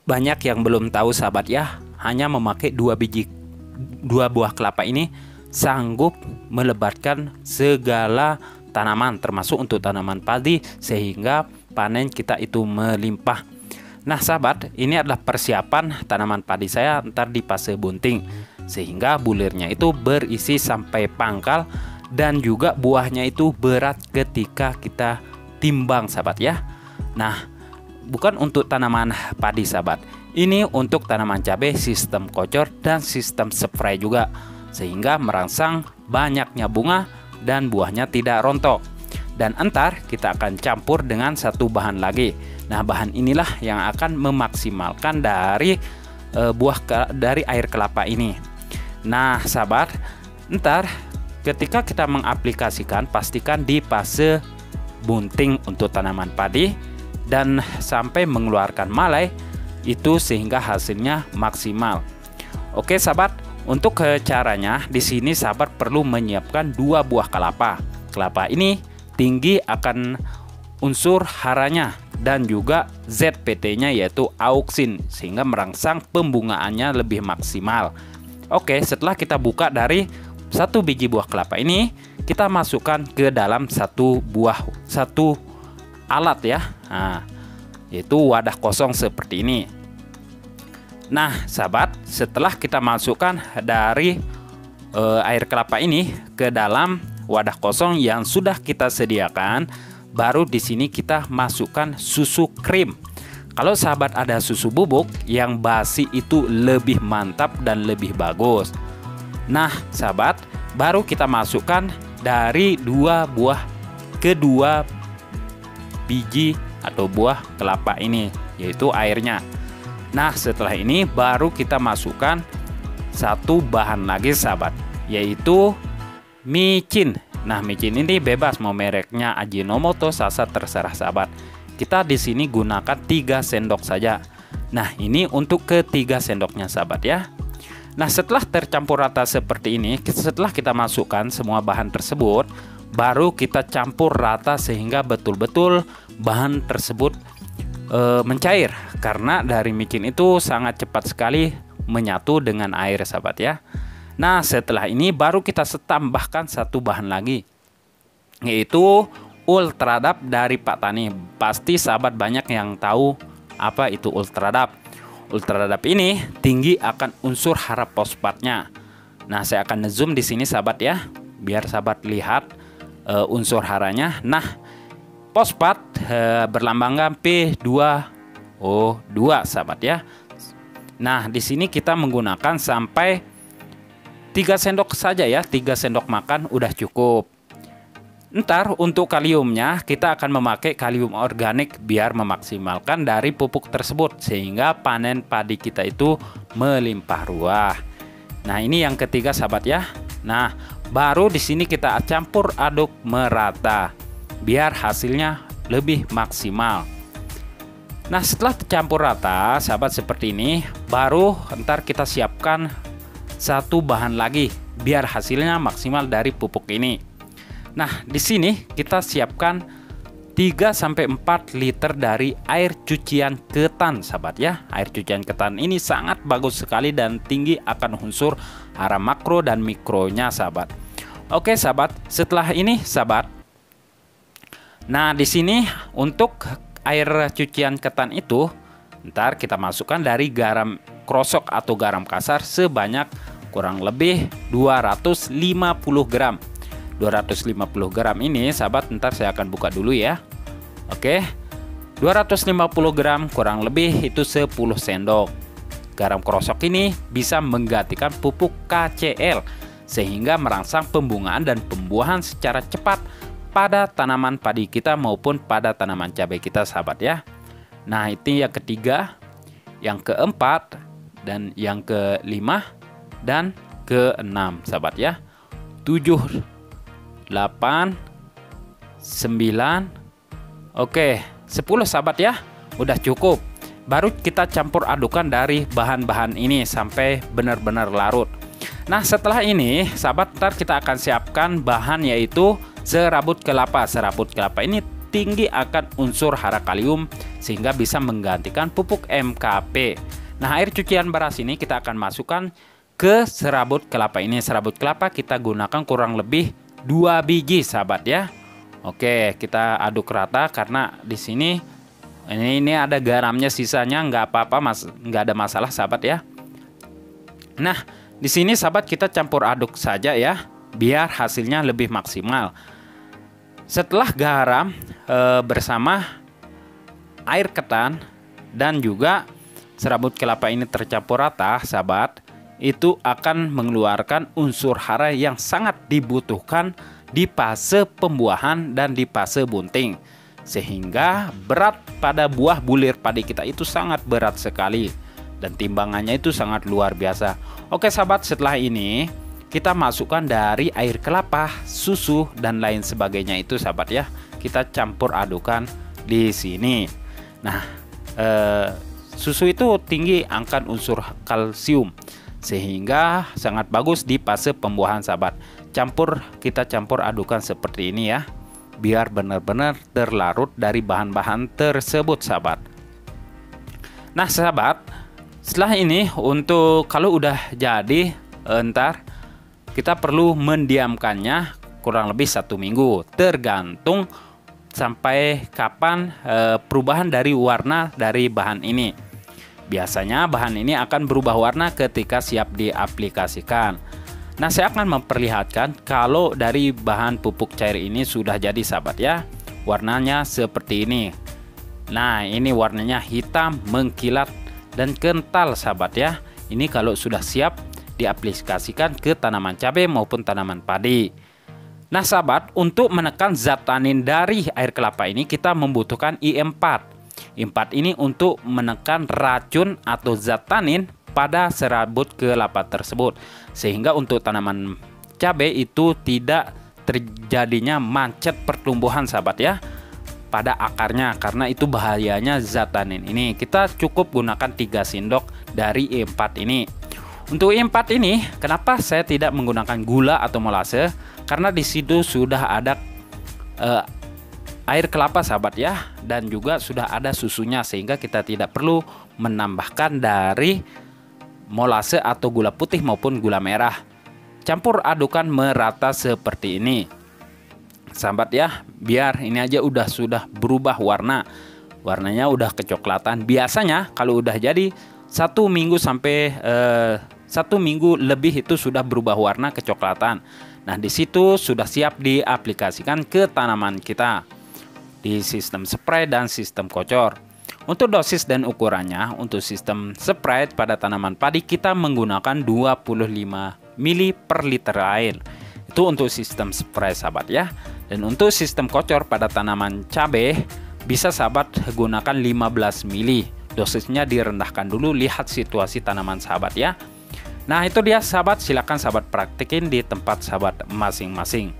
Banyak yang belum tahu sahabat ya, hanya memakai dua buah kelapa ini sanggup melebatkan segala tanaman, termasuk untuk tanaman padi, sehingga panen kita itu melimpah. Nah sahabat, ini adalah persiapan tanaman padi saya ntar di fase bunting, sehingga bulirnya itu berisi sampai pangkal dan juga buahnya itu berat ketika kita timbang sahabat ya. Nah, bukan untuk tanaman padi sahabat, ini untuk tanaman cabai sistem kocor dan sistem spray juga, sehingga merangsang banyaknya bunga dan buahnya tidak rontok. Dan entar kita akan campur dengan satu bahan lagi. Nah bahan inilah yang akan memaksimalkan dari dari air kelapa ini. Nah sahabat, entar ketika kita mengaplikasikan, pastikan di fase bunting untuk tanaman padi dan sampai mengeluarkan malai itu sehingga hasilnya maksimal. Oke sahabat, untuk caranya di sini sahabat perlu menyiapkan 2 buah kelapa. Kelapa ini tinggi akan unsur haranya dan juga ZPT-nya yaitu auksin, sehingga merangsang pembungaannya lebih maksimal. Oke, setelah kita buka dari 1 biji buah kelapa ini, kita masukkan ke dalam satu alat ya, nah, yaitu wadah kosong seperti ini. Nah sahabat, setelah kita masukkan dari air kelapa ini ke dalam wadah kosong yang sudah kita sediakan, baru di sini kita masukkan susu krim. Kalau sahabat ada susu bubuk yang basi itu lebih mantap dan lebih bagus. Nah sahabat, baru kita masukkan dari 2 biji atau buah kelapa ini, yaitu airnya. Nah setelah ini baru kita masukkan satu bahan lagi sahabat, yaitu micin. Nah micin ini bebas mau mereknya Ajinomoto, Sasa, terserah sahabat. Kita di sini gunakan 3 sendok saja. Nah ini untuk ketiga sendoknya sahabat ya. Nah setelah tercampur rata seperti ini, setelah kita masukkan semua bahan tersebut, baru kita campur rata sehingga betul-betul bahan tersebut mencair, karena dari micin itu sangat cepat sekali menyatu dengan air sahabat ya. Nah setelah ini baru kita tambahkan satu bahan lagi, yaitu Ultradap dari Pak Tani. Pasti sahabat banyak yang tahu apa itu Ultradap. Ultradap ini tinggi akan unsur hara fosfatnya. Nah saya akan zoom di sini sahabat ya, biar sahabat lihat unsur haranya. Nah fosfat berlambangkan P2O2 sahabat ya. Nah di sini kita menggunakan sampai 3 sendok saja ya, 3 sendok makan udah cukup. Ntar untuk kaliumnya kita akan memakai kalium organik biar memaksimalkan dari pupuk tersebut, sehingga panen padi kita itu melimpah ruah. Nah ini yang ketiga sahabat ya. Nah baru di sini kita campur aduk merata biar hasilnya lebih maksimal. Nah setelah tercampur rata sahabat seperti ini, baru ntar kita siapkan satu bahan lagi biar hasilnya maksimal dari pupuk ini. Nah di sini kita siapkan 3-4 liter dari air cucian ketan sahabat ya. Air cucian ketan ini sangat bagus sekali dan tinggi akan unsur hara makro dan mikronya sahabat. Oke sahabat, setelah ini sahabat, nah di sini untuk air cucian ketan itu ntar kita masukkan dari garam krosok atau garam kasar sebanyak kurang lebih 250 gram. 250 gram ini sahabat, ntar saya akan buka dulu ya. Oke, 250 gram kurang lebih itu 10 sendok. Garam krosok ini bisa menggantikan pupuk KCl, sehingga merangsang pembungaan dan pembuahan secara cepat pada tanaman padi kita maupun pada tanaman cabai kita sahabat ya. Nah itu yang ketiga, yang keempat, dan yang kelima, dan keenam sahabat ya. 7, 8, 9, oke 10 sahabat ya, udah cukup. Baru kita campur adukan dari bahan-bahan ini sampai benar-benar larut. Nah setelah ini sahabat, ntar kita akan siapkan bahan yaitu serabut kelapa. Serabut kelapa ini tinggi akan unsur hara kalium sehingga bisa menggantikan pupuk MKP. Nah, air cucian beras ini kita akan masukkan ke serabut kelapa ini. Serabut kelapa kita gunakan kurang lebih 2 biji sahabat ya. Oke, kita aduk rata karena di sini ini ada garamnya, sisanya nggak apa-apa, nggak ada masalah sahabat ya. Nah, di sini sahabat kita campur aduk saja ya, biar hasilnya lebih maksimal. Setelah garam bersama air ketan dan juga serabut kelapa ini tercampur rata sahabat, itu akan mengeluarkan unsur hara yang sangat dibutuhkan di fase pembuahan dan di fase bunting, sehingga berat pada buah bulir padi kita itu sangat berat sekali dan timbangannya itu sangat luar biasa. Oke sahabat, setelah ini kita masukkan dari air kelapa, susu dan lain sebagainya itu sahabat ya. Kita campur adukan di sini. Nah, susu itu tinggi akan unsur kalsium sehingga sangat bagus di fase pembuahan sahabat. Kita campur adukan seperti ini ya, biar benar-benar terlarut dari bahan-bahan tersebut sahabat. Nah sahabat, setelah ini untuk kalau udah jadi ntar kita perlu mendiamkannya kurang lebih 1 minggu, tergantung sampai kapan perubahan dari warna dari bahan ini. Biasanya bahan ini akan berubah warna ketika siap diaplikasikan. Nah, saya akan memperlihatkan kalau dari bahan pupuk cair ini sudah jadi sahabat ya. Warnanya seperti ini. Nah, ini warnanya hitam, mengkilat dan kental sahabat ya. Ini kalau sudah siap diaplikasikan ke tanaman cabai maupun tanaman padi. Nah sahabat, untuk menekan zat tanin dari air kelapa ini kita membutuhkan I4. I4 ini untuk menekan racun atau zat tanin pada serabut kelapa tersebut, sehingga untuk tanaman cabai itu tidak terjadinya macet pertumbuhan sahabat ya pada akarnya, karena itu bahayanya zat tanin ini. Kita cukup gunakan 3 sendok dari I4 ini. Untuk I4 ini, kenapa saya tidak menggunakan gula atau molase? Karena di situ sudah ada air kelapa sahabat ya, dan juga sudah ada susunya, sehingga kita tidak perlu menambahkan dari molase atau gula putih maupun gula merah. Campur adukan merata seperti ini sahabat ya, biar ini aja sudah berubah warnanya udah kecoklatan. Biasanya kalau udah jadi 1 minggu sampai 1 minggu lebih itu sudah berubah warna kecoklatan. Nah, di situ sudah siap diaplikasikan ke tanaman kita di sistem spray dan sistem kocor. Untuk dosis dan ukurannya, untuk sistem spray pada tanaman padi kita menggunakan 25 ml per liter air. Itu untuk sistem spray sahabat ya. Dan untuk sistem kocor pada tanaman cabai bisa sahabat gunakan 15 ml. Dosisnya direndahkan dulu, lihat situasi tanaman sahabat ya. Nah itu dia sahabat, silakan sahabat praktekin di tempat sahabat masing-masing.